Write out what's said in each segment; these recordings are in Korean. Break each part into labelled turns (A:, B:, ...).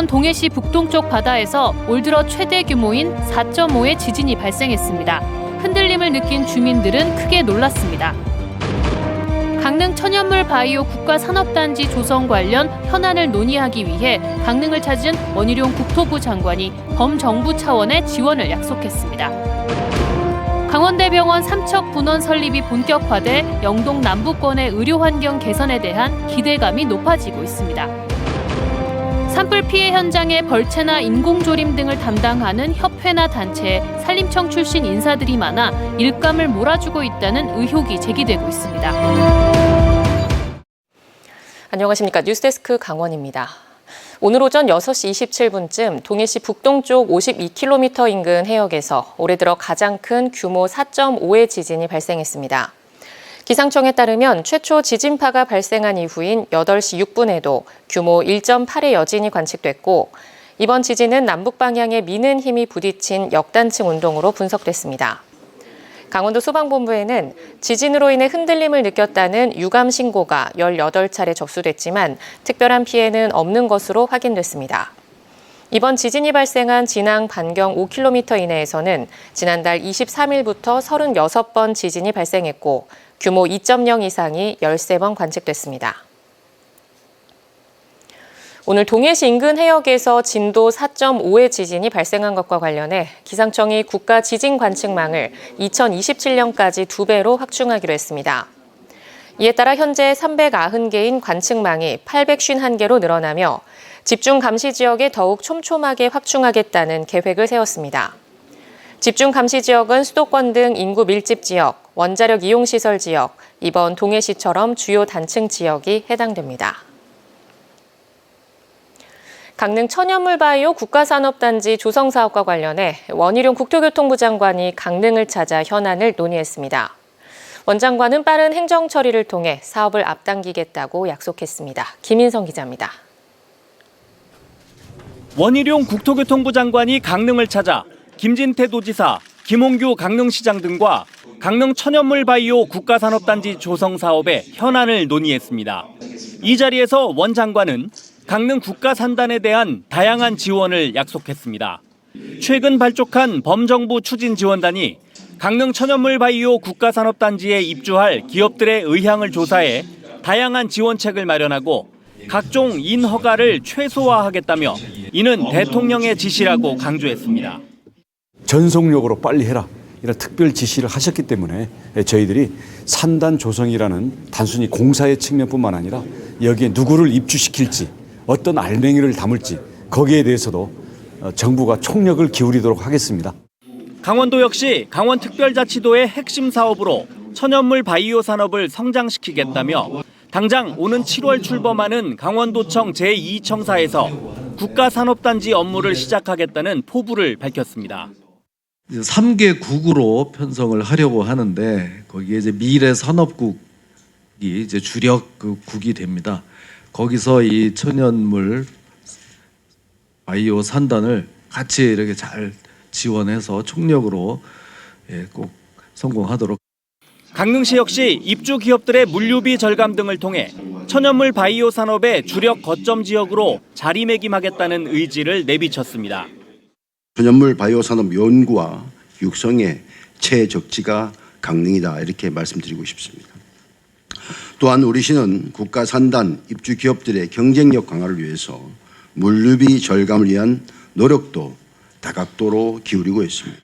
A: 강원 동해시 북동쪽 바다에서 올 들어 최대 규모인 4.5의 지진이 발생했습니다. 흔들림을 느낀 주민들은 크게 놀랐습니다. 강릉 천연물 바이오 국가산업단지 조성 관련 현안을 논의하기 위해 강릉을 찾은 원희룡 국토부 장관이 범정부 차원의 지원을 약속했습니다. 강원대병원 삼척 분원 설립이 본격화돼 영동 남부권의 의료 환경 개선에 대한 기대감이 높아지고 있습니다. 산불 피해 현장의 벌채나 인공조림 등을 담당하는 협회나 단체에 산림청 출신 인사들이 많아 일감을 몰아주고 있다는 의혹이 제기되고 있습니다.
B: 안녕하십니까. 뉴스데스크 강원입니다. 오늘 오전 6시 27분쯤 동해시 북동쪽 52km 인근 해역에서 올해 들어 가장 큰 규모 4.5의 지진이 발생했습니다. 기상청에 따르면 최초 지진파가 발생한 이후인 8시 6분에도 규모 1.8의 여진이 관측됐고 이번 지진은 남북 방향에 미는 힘이 부딪힌 역단층 운동으로 분석됐습니다. 강원도 소방본부에는 지진으로 인해 흔들림을 느꼈다는 유감 신고가 18차례 접수됐지만 특별한 피해는 없는 것으로 확인됐습니다. 이번 지진이 발생한 진앙 반경 5km 이내에서는 지난달 23일부터 36번 지진이 발생했고 규모 2.0 이상이 13번 관측됐습니다. 오늘 동해시 인근 해역에서 진도 4.5의 지진이 발생한 것과 관련해 기상청이 국가 지진 관측망을 2027년까지 2배로 확충하기로 했습니다. 이에 따라 현재 390개인 관측망이 851개로 늘어나며 집중 감시 지역에 더욱 촘촘하게 확충하겠다는 계획을 세웠습니다. 집중 감시 지역은 수도권 등 인구 밀집 지역, 원자력 이용시설 지역, 이번 동해시처럼 주요 단층 지역이 해당됩니다. 강릉 천연물 바이오 국가산업단지 조성 사업과 관련해 원희룡 국토교통부 장관이 강릉을 찾아 현안을 논의했습니다. 원 장관은 빠른 행정 처리를 통해 사업을 앞당기겠다고 약속했습니다. 김인성 기자입니다.
C: 원희룡 국토교통부 장관이 강릉을 찾아 김진태 도지사, 김홍규 강릉시장 등과 강릉 천연물 바이오 국가산업단지 조성 사업의 현안을 논의했습니다. 이 자리에서 원 장관은 강릉 국가산단에 대한 다양한 지원을 약속했습니다. 최근 발족한 범정부 추진지원단이 강릉 천연물 바이오 국가산업단지에 입주할 기업들의 의향을 조사해 다양한 지원책을 마련하고 각종 인허가를 최소화하겠다며 이는 대통령의 지시라고 강조했습니다.
D: 전속력으로 빨리 해라 이런 특별 지시를 하셨기 때문에 저희들이 산단 조성이라는 단순히 공사의 측면뿐만 아니라 여기에 누구를 입주시킬지 어떤 알맹이를 담을지 거기에 대해서도 정부가 총력을 기울이도록 하겠습니다.
C: 강원도 역시 강원특별자치도의 핵심 사업으로 천연물 바이오 산업을 성장시키겠다며 당장 오는 7월 출범하는 강원도청 제2청사에서 국가산업단지 업무를 시작하겠다는 포부를 밝혔습니다.
E: 3개 국으로 편성을 하려고 하는데 거기에 이제 미래 산업국이 이제 주력 그 국이 됩니다. 거기서 이 천연물 바이오 산단을 같이 이렇게 잘 지원해서 총력으로 꼭 성공하도록.
C: 강릉시 역시 입주 기업들의 물류비 절감 등을 통해 천연물 바이오 산업의 주력 거점 지역으로 자리매김하겠다는 의지를 내비쳤습니다.
F: 천연물 바이오 산업 연구와 육성의 최적지가 강릉이다 이렇게 말씀드리고 싶습니다. 또한 우리 시는 국가 산단 입주 기업들의 경쟁력 강화를 위해서 물류비 절감을 위한 노력도 다각도로 기울이고 있습니다.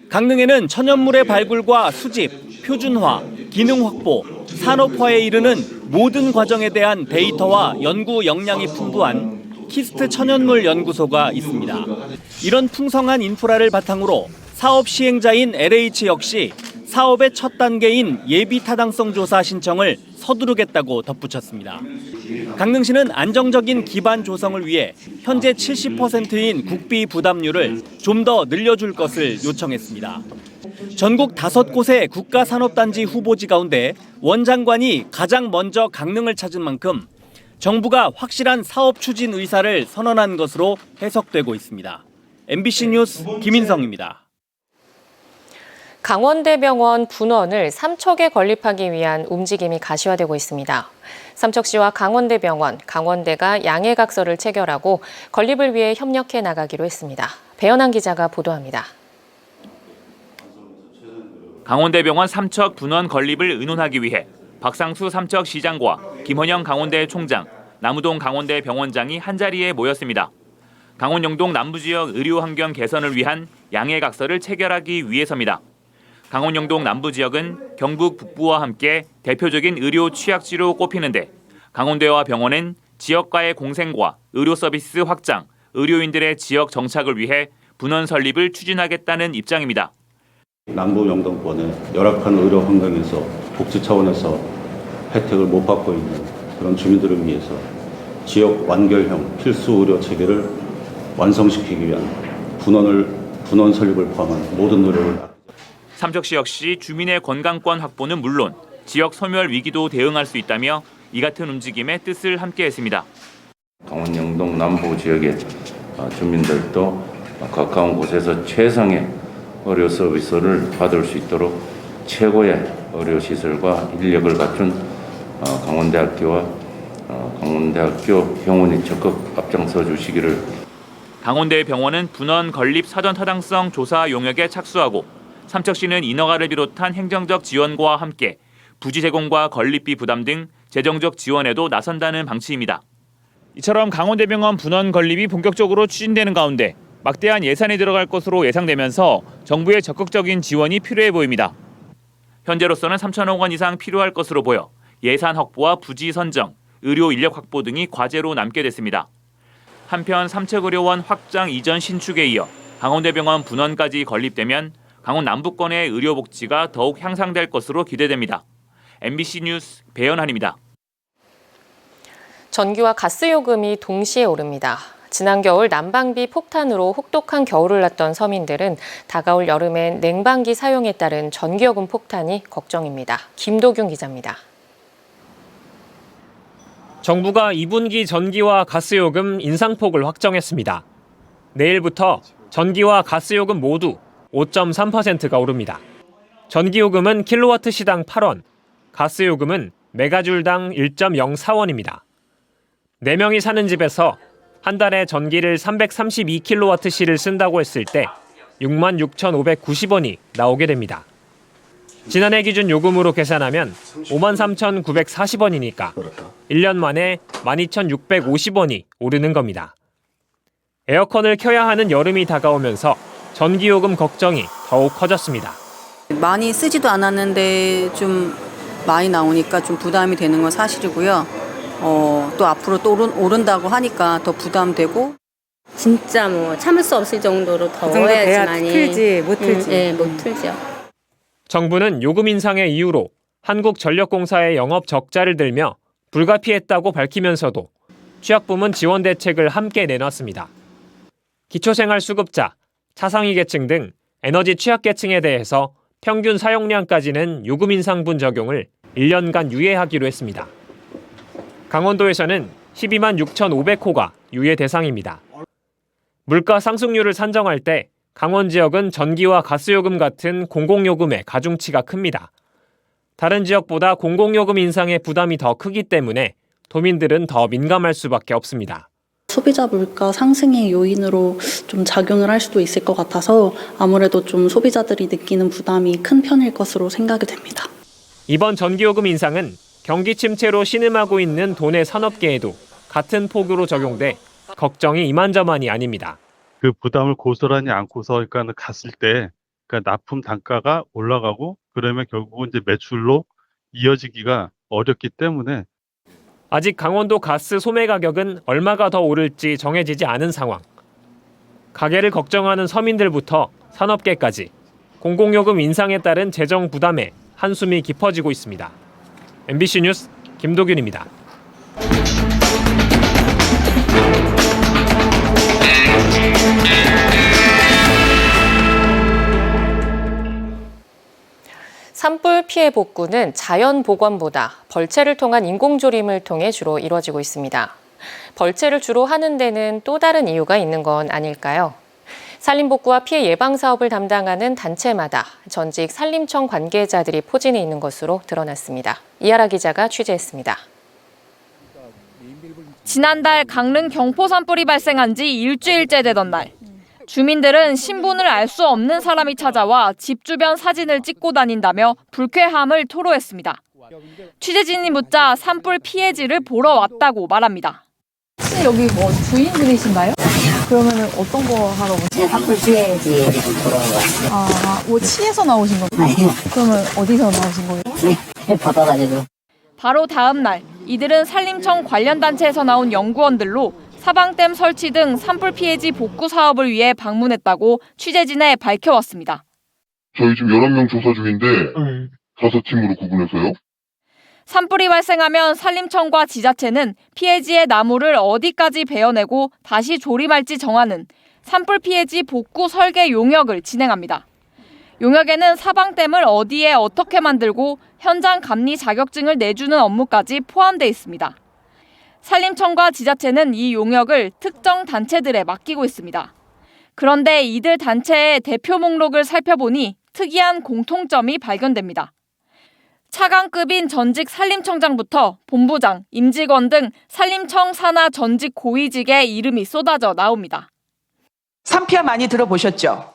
C: 강릉에는 천연물의 발굴과 수집, 표준화, 기능 확보, 산업화에 이르는 모든 과정에 대한 데이터와 연구 역량이 풍부한 키스트 천연물 연구소가 있습니다. 이런 풍성한 인프라를 바탕으로 사업 시행자인 LH 역시 사업의 첫 단계인 예비 타당성 조사 신청을 서두르겠다고 덧붙였습니다. 강릉시는 안정적인 기반 조성을 위해 현재 70%인 국비 부담률을 좀 더 늘려줄 것을 요청했습니다. 전국 5곳의 국가산업단지 후보지 가운데 원 장관이 가장 먼저 강릉을 찾은 만큼 정부가 확실한 사업 추진 의사를 선언한 것으로 해석되고 있습니다. MBC 뉴스 김인성입니다.
B: 강원대병원 분원을 삼척에 건립하기 위한 움직임이 가시화되고 있습니다. 삼척시와 강원대병원, 강원대가 양해각서를 체결하고 건립을 위해 협력해 나가기로 했습니다. 배현한 기자가 보도합니다.
G: 강원대병원 삼척 분원 건립을 의논하기 위해 박상수 삼척시장과 김헌영 강원대 총장, 남우동 강원대 병원장이 한자리에 모였습니다. 강원 영동 남부지역 의료 환경 개선을 위한 양해각서를 체결하기 위해서입니다. 강원 영동 남부지역은 경북 북부와 함께 대표적인 의료 취약지로 꼽히는데 강원대와 병원은 지역과의 공생과 의료 서비스 확장, 의료인들의 지역 정착을 위해 분원 설립을 추진하겠다는 입장입니다.
H: 남부 영동권의 열악한 의료 환경에서 복지 차원에서 혜택을 못 받고 있는 그런 주민들을 위해서 지역 완결형 필수 의료 체계를 완성시키기 위한 분원 설립을 포함한 모든 노력을
G: 삼척시 역시 주민의 건강권 확보는 물론 지역 소멸 위기도 대응할 수 있다며 이 같은 움직임에 뜻을 함께했습니다.
I: 강원 영동 남부 지역의 주민들도 가까운 곳에서 최상의 의료 서비스를 받을 수 있도록 최고의 의료 시설과 인력을 갖춘 강원대학교와 강원대학교 병원이 적극 앞장서 주시기를.
G: 강원대 병원은 분원 건립 사전 타당성 조사 용역에 착수하고 삼척시는 인허가를 비롯한 행정적 지원과 함께 부지 제공과 건립비 부담 등 재정적 지원에도 나선다는 방침입니다. 이처럼 강원대병원 분원 건립이 본격적으로 추진되는 가운데 막대한 예산이 들어갈 것으로 예상되면서 정부의 적극적인 지원이 필요해 보입니다. 현재로서는 3천억 원 이상 필요할 것으로 보여 예산 확보와 부지 선정, 의료 인력 확보 등이 과제로 남게 됐습니다. 한편 삼척의료원 확장 이전 신축에 이어 강원대병원 분원까지 건립되면 강원 남부권의 의료 복지가 더욱 향상될 것으로 기대됩니다. MBC 뉴스 배현한입니다.
B: 전기와 가스 요금이 동시에 오릅니다. 지난 겨울 난방비 폭탄으로 혹독한 겨울을 났던 서민들은 다가올 여름엔 냉방기 사용에 따른 전기요금 폭탄이 걱정입니다. 김도균 기자입니다.
J: 정부가 2분기 전기와 가스요금 인상폭을 확정했습니다. 내일부터 전기와 가스요금 모두 5.3%가 오릅니다. 전기요금은 킬로와트 시당 8원, 가스요금은 메가줄당 1.04원입니다. 4명이 사는 집에서 한 달에 전기를 332kWh를 쓴다고 했을 때 66,590원이 나오게 됩니다. 지난해 기준 요금으로 계산하면 53,940원이니까 1년 만에 12,650원이 오르는 겁니다. 에어컨을 켜야 하는 여름이 다가오면서 전기요금 걱정이 더욱 커졌습니다.
K: 많이 쓰지도 않았는데 좀 많이 나오니까 좀 부담이 되는 건 사실이고요. 또 앞으로 또 오른다고 하니까 더 부담되고.
L: 진짜 뭐 참을 수 없을 정도로 더워야지만이
K: 틀지 못 틀지.
L: 네, 못 틀죠.
J: 정부는 요금 인상의 이유로 한국전력공사의 영업 적자를 들며 불가피했다고 밝히면서도 취약부문 지원 대책을 함께 내놨습니다. 기초생활수급자, 차상위 계층 등 에너지 취약계층에 대해서 평균 사용량까지는 요금 인상분 적용을 1년간 유예하기로 했습니다. 강원도에서는 12만 6,500호가 유예 대상입니다. 물가 상승률을 산정할 때 강원 지역은 전기와 가스요금 같은 공공요금의 가중치가 큽니다. 다른 지역보다 공공요금 인상의 부담이 더 크기 때문에 도민들은 더 민감할 수밖에 없습니다.
M: 소비자 물가 상승의 요인으로 좀 작용을 할 수도 있을 것 같아서 아무래도 좀 소비자들이 느끼는 부담이 큰 편일 것으로 생각이 됩니다.
J: 이번 전기요금 인상은 경기 침체로 신음하고 있는 도내 산업계에도 같은 폭으로 적용돼 걱정이 이만저만이 아닙니다.
N: 그 부담을 고스란히 안고서 그러니까 갔을 때 그러니까 납품 단가가 올라가고 그러면 결국은 이제 매출로 이어지기가 어렵기 때문에
J: 아직 강원도 가스 소매 가격은 얼마가 더 오를지 정해지지 않은 상황. 가게를 걱정하는 서민들부터 산업계까지 공공요금 인상에 따른 재정 부담에 한숨이 깊어지고 있습니다. MBC 뉴스 김도균입니다.
B: 산불 피해 복구는 자연 복원보다 벌채를 통한 인공조림을 통해 주로 이루어지고 있습니다. 벌채를 주로 하는 데는 또 다른 이유가 있는 건 아닐까요? 산림복구와 피해 예방 사업을 담당하는 단체마다 전직 산림청 관계자들이 포진해 있는 것으로 드러났습니다. 이하라 기자가 취재했습니다.
O: 지난달 강릉 경포 산불이 발생한 지 일주일째 되던 날, 주민들은 신분을 알 수 없는 사람이 찾아와 집 주변 사진을 찍고 다닌다며 불쾌함을 토로했습니다. 취재진이 묻자 산불 피해지를 보러 왔다고 말합니다.
P: 혹시 여기 뭐 주인분이신가요? 그러면 어떤 거 하러 오세요?
Q: 산불 피해지 보러 왔어요.
P: 아, 뭐 치에서 나오신 건가요? 그러면 어디서 나오신 거예요?
Q: 네, 바빠가지고.
O: 바로 다음 날, 이들은 산림청 관련 단체에서 나온 연구원들로 사방댐 설치 등 산불 피해지 복구 사업을 위해 방문했다고 취재진에 밝혀왔습니다.
R: 저희 지금 11명 조사 중인데 5팀으로 구분해서요.
O: 산불이 발생하면 산림청과 지자체는 피해지의 나무를 어디까지 베어내고 다시 조림할지 정하는 산불 피해지 복구 설계 용역을 진행합니다. 용역에는 사방댐을 어디에 어떻게 만들고 현장 감리 자격증을 내주는 업무까지 포함돼 있습니다. 산림청과 지자체는 이 용역을 특정 단체들에 맡기고 있습니다. 그런데 이들 단체의 대표 목록을 살펴보니 특이한 공통점이 발견됩니다. 차관급인 전직 산림청장부터 본부장, 임직원 등 산림청 산하 전직 고위직의 이름이 쏟아져 나옵니다.
S: 산피아 많이 들어보셨죠?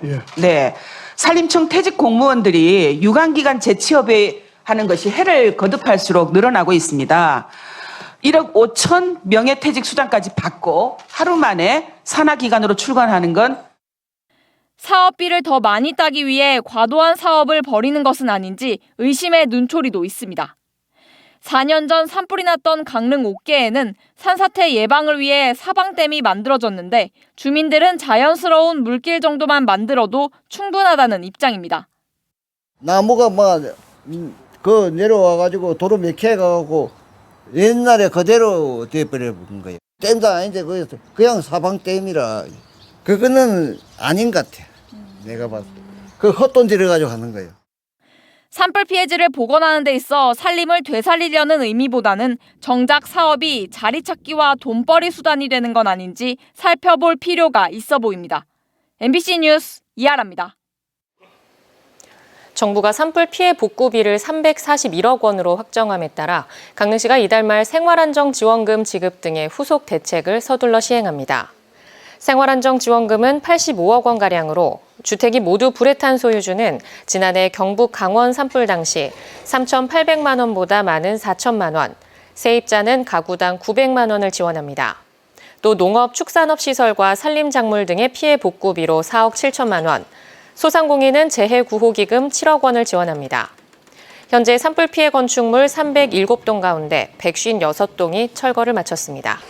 S: 예. 네. 산림청 퇴직 공무원들이 유관기관 재취업에 하는 것이 해를 거듭할수록 늘어나고 있습니다. 1억 5천 명예퇴직 수당까지 받고 하루 만에 산하기관으로 출근하는 건
O: 사업비를 더 많이 따기 위해 과도한 사업을 벌이는 것은 아닌지 의심의 눈초리도 있습니다. 4년 전 산불이 났던 강릉 옥계에는 산사태 예방을 위해 사방댐이 만들어졌는데 주민들은 자연스러운 물길 정도만 만들어도 충분하다는 입장입니다.
T: 나무가 내려와가지고 도로 맥혀가지고 옛날에 그대로 돼버린 거예요. 댐도 아닌데 그냥 사방댐이라 그거는 아닌 것 같아. 내가 봤을 때. 그 헛돈 들여가지고 하는 거예요.
O: 산불 피해지를 복원하는 데 있어 산림을 되살리려는 의미보다는 정작 사업이 자리 찾기와 돈벌이 수단이 되는 건 아닌지 살펴볼 필요가 있어 보입니다. MBC 뉴스 이하라입니다.
B: 정부가 산불 피해 복구비를 341억 원으로 확정함에 따라 강릉시가 이달 말 생활안정지원금 지급 등의 후속 대책을 서둘러 시행합니다. 생활안정지원금은 85억 원가량으로 주택이 모두 불에 탄 소유주는 지난해 경북 강원 산불 당시 3,800만 원보다 많은 4천만 원, 세입자는 가구당 900만 원을 지원합니다. 또 농업, 축산업 시설과 산림작물 등의 피해 복구비로 4억 7천만 원, 소상공인은 재해구호기금 7억 원을 지원합니다. 현재 산불 피해 건축물 307동 가운데 156동이 철거를 마쳤습니다.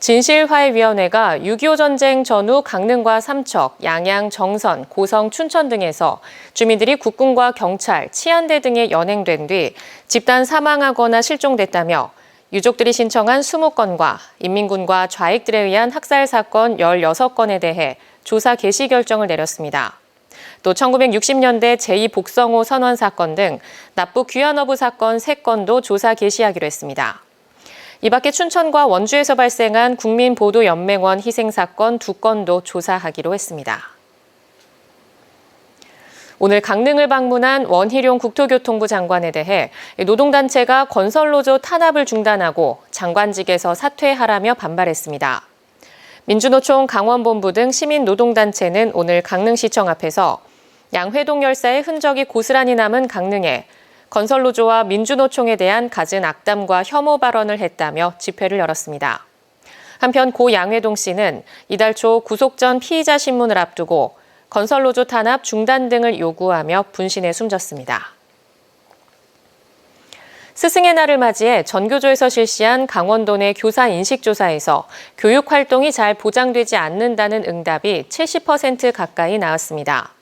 B: 진실화해위원회가 6.25 전쟁 전후 강릉과 삼척, 양양, 정선, 고성, 춘천 등에서 주민들이 국군과 경찰, 치안대 등에 연행된 뒤 집단 사망하거나 실종됐다며 유족들이 신청한 20건과 인민군과 좌익들에 의한 학살 사건 16건에 대해 조사 개시 결정을 내렸습니다. 또 1960년대 제2복성호 선원 사건 등 납북 귀환 사건 3건도 조사 개시하기로 했습니다. 이 밖에 춘천과 원주에서 발생한 국민보도연맹원 희생사건 2건도 조사하기로 했습니다. 오늘 강릉을 방문한 원희룡 국토교통부 장관에 대해 노동단체가 건설노조 탄압을 중단하고 장관직에서 사퇴하라며 반발했습니다. 민주노총 강원본부 등 시민노동단체는 오늘 강릉시청 앞에서 양회동 열사의 흔적이 고스란히 남은 강릉에 건설노조와 민주노총에 대한 갖은 악담과 혐오 발언을 했다며 집회를 열었습니다. 한편 고 양회동 씨는 이달 초 구속 전 피의자 신문을 앞두고 건설노조 탄압 중단 등을 요구하며 분신에 숨졌습니다. 스승의 날을 맞이해 전교조에서 실시한 강원도 내 교사 인식조사에서 교육 활동이 잘 보장되지 않는다는 응답이 70% 가까이 나왔습니다.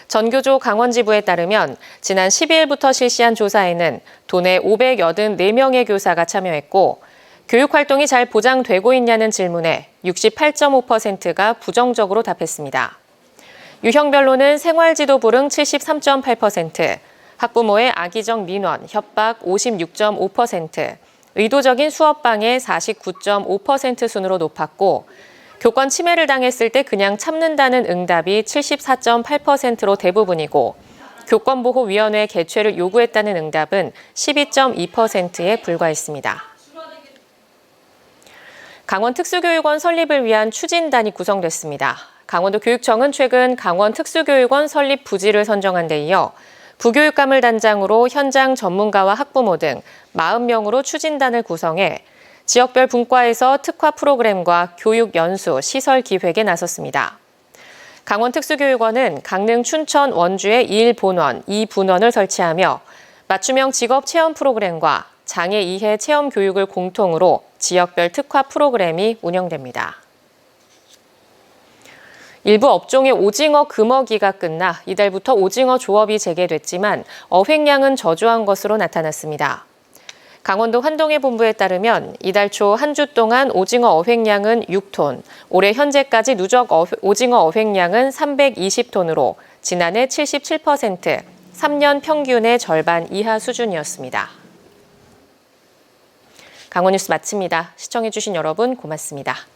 B: 전교조 강원지부에 따르면 지난 12일부터 실시한 조사에는 도내 584명의 교사가 참여했고 교육 활동이 잘 보장되고 있냐는 질문에 68.5%가 부정적으로 답했습니다. 유형별로는 생활지도 불응 73.8%, 학부모의 악의적 민원, 협박 56.5%, 의도적인 수업방해 49.5% 순으로 높았고 교권 침해를 당했을 때 그냥 참는다는 응답이 74.8%로 대부분이고 교권보호위원회 개최를 요구했다는 응답은 12.2%에 불과했습니다. 강원 특수교육원 설립을 위한 추진단이 구성됐습니다. 강원도 교육청은 최근 강원 특수교육원 설립 부지를 선정한 데 이어 부교육감을 단장으로 현장 전문가와 학부모 등 40명으로 추진단을 구성해 지역별 분과에서 특화 프로그램과 교육 연수, 시설 기획에 나섰습니다. 강원 특수교육원은 강릉, 춘천, 원주에 1본원, 2분원을 설치하며 맞춤형 직업 체험 프로그램과 장애 이해 체험 교육을 공통으로 지역별 특화 프로그램이 운영됩니다. 일부 업종의 오징어 금어기가 끝나 이달부터 오징어 조업이 재개됐지만 어획량은 저조한 것으로 나타났습니다. 강원도 환동해 본부에 따르면 이달 초 한 주 동안 오징어 어획량은 6톤, 올해 현재까지 누적 오징어 어획량은 320톤으로 지난해 77%, 3년 평균의 절반 이하 수준이었습니다. 강원뉴스 마칩니다. 시청해주신 여러분 고맙습니다.